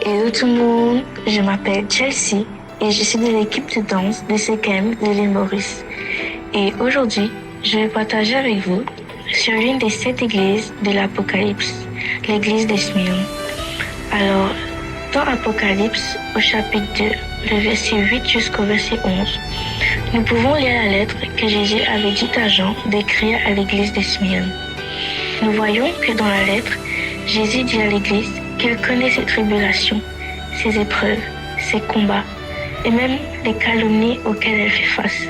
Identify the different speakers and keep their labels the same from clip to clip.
Speaker 1: Hello tout le monde, je m'appelle Chelsea et je suis de l'équipe de danse de CKM de l'île Maurice. Et aujourd'hui, je vais partager avec vous sur l'une des 7 églises de l'Apocalypse, l'église de Smyrne. Alors, dans Apocalypse, au chapitre 2, le verset 8 jusqu'au verset 11, nous pouvons lire la lettre que Jésus avait dit à Jean d'écrire à l'église de Smyrne. Nous voyons que dans la lettre, Jésus dit à l'église qu'il connaît ses tribulations, ses épreuves, ses combats et même les calomnies auxquelles elle fait face.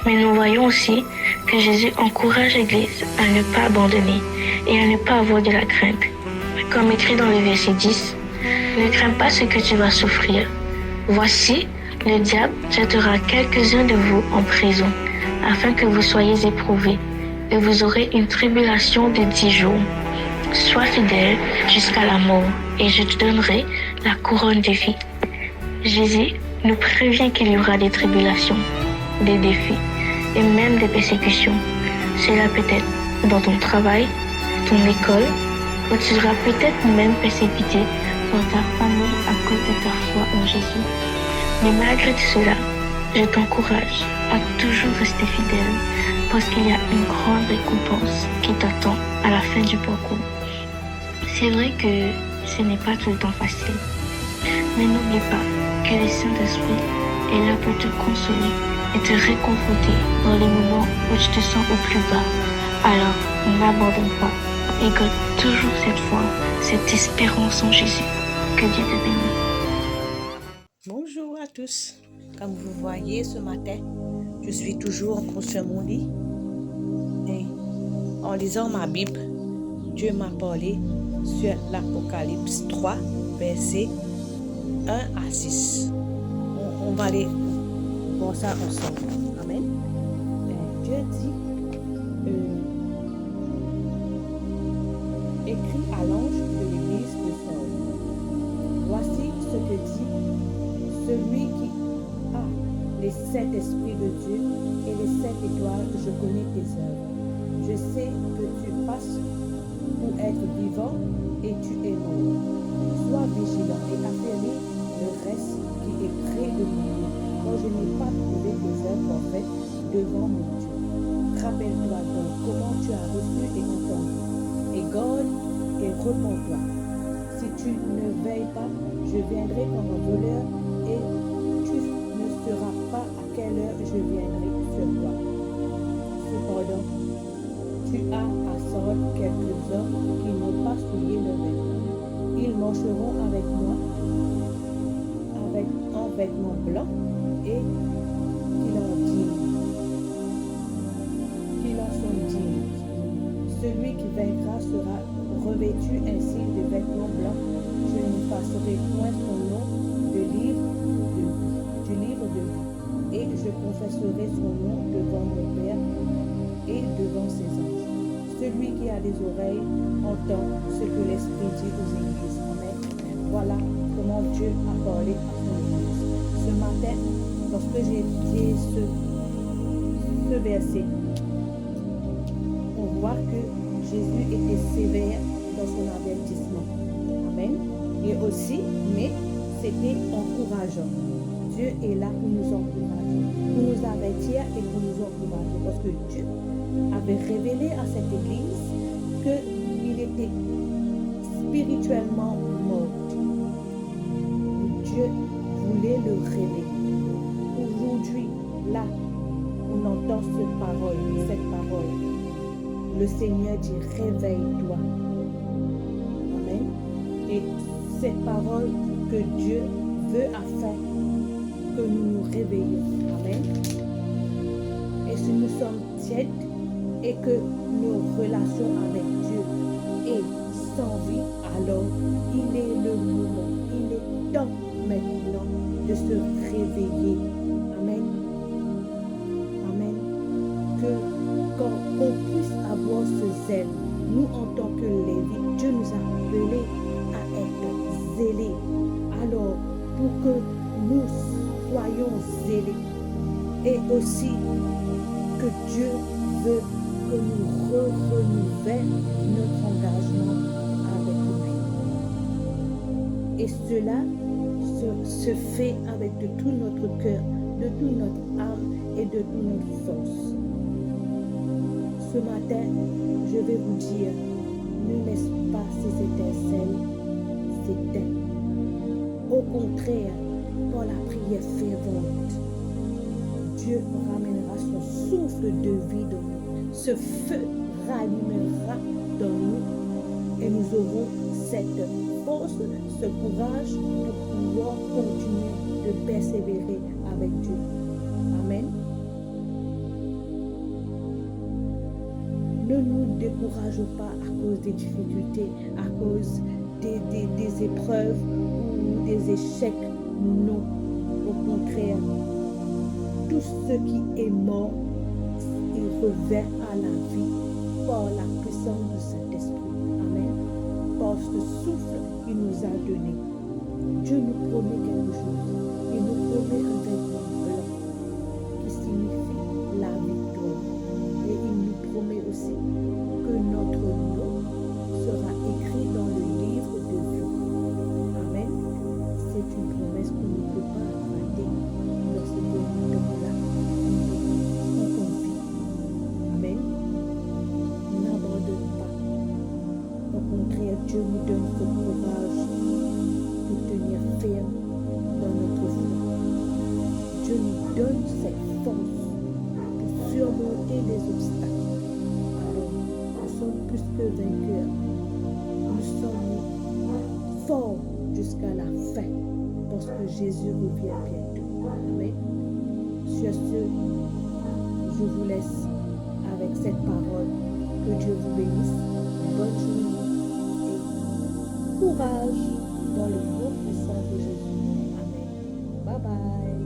Speaker 1: Mais nous voyons aussi que Jésus encourage l'Église à ne pas abandonner et à ne pas avoir de la crainte. Comme écrit dans le verset 10, « Ne crains pas ce que tu vas souffrir. Voici, le diable jettera quelques-uns de vous en prison, afin que vous soyez éprouvés, et vous aurez une tribulation de 10 jours. Sois fidèle jusqu'à la mort, et je te donnerai la couronne de vie. » Jésus nous prévient qu'il y aura des tribulations, des défis et même des persécutions. Cela peut être dans ton travail, ton école, où tu seras peut-être même persécuté par ta famille à cause de ta foi en Jésus. Mais malgré tout cela, je t'encourage à toujours rester fidèle parce qu'il y a une grande récompense qui t'attend à la fin du parcours. C'est vrai que ce n'est pas tout le temps facile, mais n'oublie pas que le Saint-Esprit est là pour te consoler et te réconforter dans les moments où tu te sens au plus bas. Alors, n'abandonne pas et garde toujours cette foi, cette espérance en Jésus. Que Dieu te bénisse.
Speaker 2: Bonjour à tous. Comme vous voyez ce matin, je suis toujours encore sur mon lit et en lisant ma Bible, Dieu m'a parlé sur l'Apocalypse 3, versets 1 à 6. On va aller voir ça ensemble. Amen. Dieu dit, écrit à l'ange de l'église de Sardes. Voici ce que dit celui qui a les 7 esprits de Dieu et les 7 étoiles. Je connais tes œuvres. Je sais que tu passes pour être vivant et tu es mort. Sois vigilant et affermis le reste qui est près de moi, car je n'ai pas trouvé tes œuvres parfaites devant mon Dieu. Rappelle-toi donc comment tu as reçu et entendu, et garde et repens-toi. Si tu ne veilles pas, je viendrai comme un voleur, et tu ne sauras pas à quelle heure je viendrai sur toi. Cependant, tu as à Sardes quelques hommes qui n'ont pas souillé leurs vêtements. Ils marcheront avec moi avec un vêtement blanc et qu'ils en sont dignes. Celui qui vaincra sera revêtu ainsi de vêtements blancs. Je n'effacerai point son nom du livre de vie, et je confesserai son nom devant mon Père et devant ses anges. Celui qui a des oreilles entend ce que l'Esprit dit aux églises. Amen. Voilà comment Dieu a parlé à son église. Ce matin, lorsque j'ai étudié ce verset, on voit que Jésus était sévère dans son avertissement. Amen. Et aussi, mais c'était encourageant. Dieu est là pour nous encourager, pour nous avertir et pour nous encourager. Parce que Dieu avait révélé à cette église qu'il était spirituellement mort. Dieu voulait le révéler. Aujourd'hui, là, on entend cette parole. Le Seigneur dit, réveille-toi. Amen. Et cette parole que Dieu veut afin que nous nous réveillions. Amen. Et si nous sommes tièdes et que nos relations avec Dieu est sans vie, alors il est le moment, il est temps maintenant de se réveiller. Amen. Amen. Qu'on puisse avoir ce zèle. Nous, en tant que Lévites, Dieu nous a appelés à être zélés. Alors, pour que nous soyons zélés, et aussi que Dieu veut que nous renouvelons notre engagement avec lui. Et cela se fait avec de tout notre cœur, de toute notre âme et de toute notre force. Ce matin, je vais vous dire, ne laisse pas ces étincelles s'éteindre. Au contraire, par la prière fervente, Dieu ramènera son souffle de vie dans nous. Ce feu rallumera dans nous et nous aurons cette force, ce courage pour pouvoir continuer de persévérer avec Dieu. Amen. Ne nous décourageons pas à cause des difficultés, à cause des épreuves ou des échecs. Non, au contraire, tout ce qui est mort, il revient à la vie par la puissance du Saint-Esprit. Amen. Par ce souffle qu'il nous a donné. Dieu nous promet quelque chose. Il nous promet un vêtement blanc qui signifie la victoire. Et il nous promet aussi que notre nom sera écrit dans le livre de vie. Amen. C'est une promesse qu'on ne peut pas rater lorsque nous sommes là. On vit. Amen. N'abandonne pas. Au contraire, Dieu nous donne ce courage pour tenir ferme dans notre foi. Dieu nous donne cette force pour surmonter les obstacles. Alors, nous sommes plus que vainqueurs. Nous sommes forts jusqu'à la fin parce que Jésus revient bientôt. Amen. Sur ce, je vous laisse avec cette parole. Que Dieu vous bénisse. Bonne journée et courage dans le nom puissant de Jésus. Amen. Bye bye.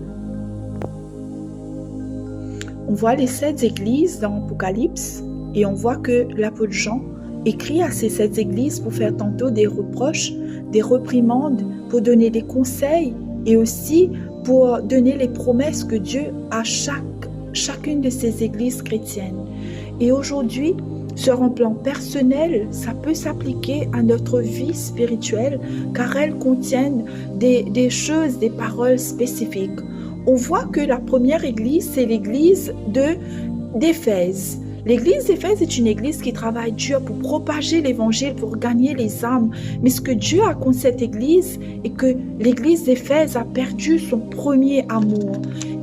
Speaker 3: On voit les 7 églises dans l'Apocalypse et on voit que l'apôtre Jean écrit à ces 7 églises pour faire tantôt des reproches, des réprimandes, pour donner des conseils et aussi pour donner les promesses que Dieu a à chacune de ces églises chrétiennes. Et aujourd'hui, sur un plan personnel, ça peut s'appliquer à notre vie spirituelle car elles contiennent des choses, des paroles spécifiques. On voit que la première église, c'est l'église d'Éphèse. L'église d'Éphèse est une église qui travaille dur pour propager l'évangile, pour gagner les âmes. Mais ce que Dieu a contre cette église est que l'église d'Éphèse a perdu son premier amour.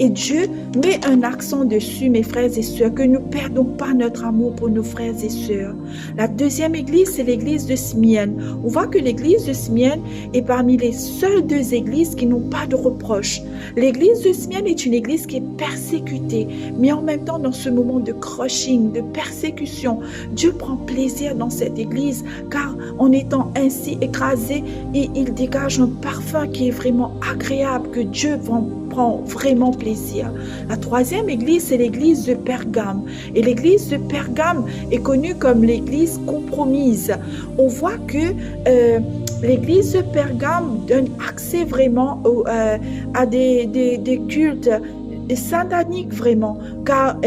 Speaker 3: Et Dieu met un accent dessus, mes frères et sœurs, que nous ne perdons pas notre amour pour nos frères et sœurs. La deuxième église, c'est l'église de Smyrne. On voit que l'église de Smyrne est parmi les seules 2 églises qui n'ont pas de reproches. L'église de Smyrne est une église qui est persécutée, mais en même temps dans ce moment de crushing, de persécution, Dieu prend plaisir dans cette église car en étant ainsi écrasé, il dégage un parfum qui est vraiment agréable, que Dieu prend vraiment plaisir. La troisième église, c'est l'église de Pergame. Et l'église de Pergame est connue comme l'église compromise. On voit que l'église de Pergame donne accès vraiment à des cultes sataniques vraiment, car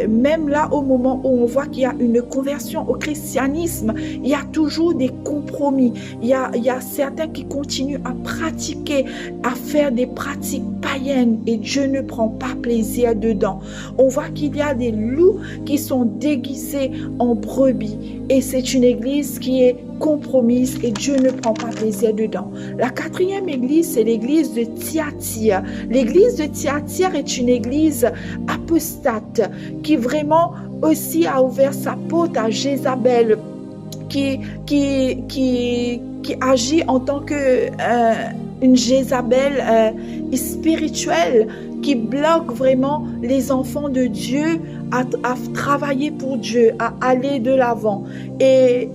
Speaker 3: même là au moment où on voit qu'il y a une conversion au christianisme, il y a toujours des compromis, il y a certains qui continuent à pratiquer, à faire des pratiques païennes et Dieu ne prend pas plaisir dedans. On voit qu'il y a des loups qui sont déguisés en brebis et c'est une église qui est compromise et Dieu ne prend pas plaisir dedans. La quatrième église, c'est l'église de Thyatire. L'église de Thyatire est une église apostate qui vraiment aussi a ouvert sa porte à Jézabel, qui agit en tant que une Jézabel spirituelle qui bloque vraiment les enfants de Dieu à travailler pour Dieu, à aller de l'avant. Et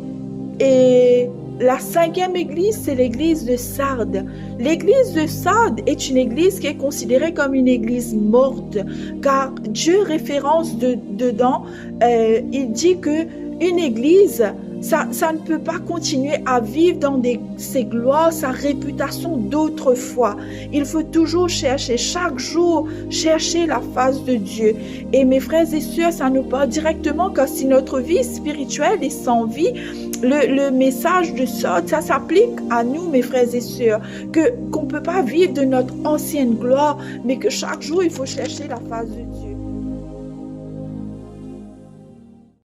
Speaker 3: la cinquième église, c'est l'église de Sardes. L'église de Sardes est une église qui est considérée comme une église morte, car Dieu référence dedans, il dit que une église Ça ne peut pas continuer à vivre dans ces gloires, sa réputation d'autrefois. Il faut toujours chercher, chaque jour, chercher la face de Dieu. Et mes frères et sœurs, ça nous parle directement que si notre vie spirituelle est sans vie, le message de ça s'applique à nous, mes frères et sœurs, qu'on ne peut pas vivre de notre ancienne gloire, mais que chaque jour, il faut chercher la face de Dieu.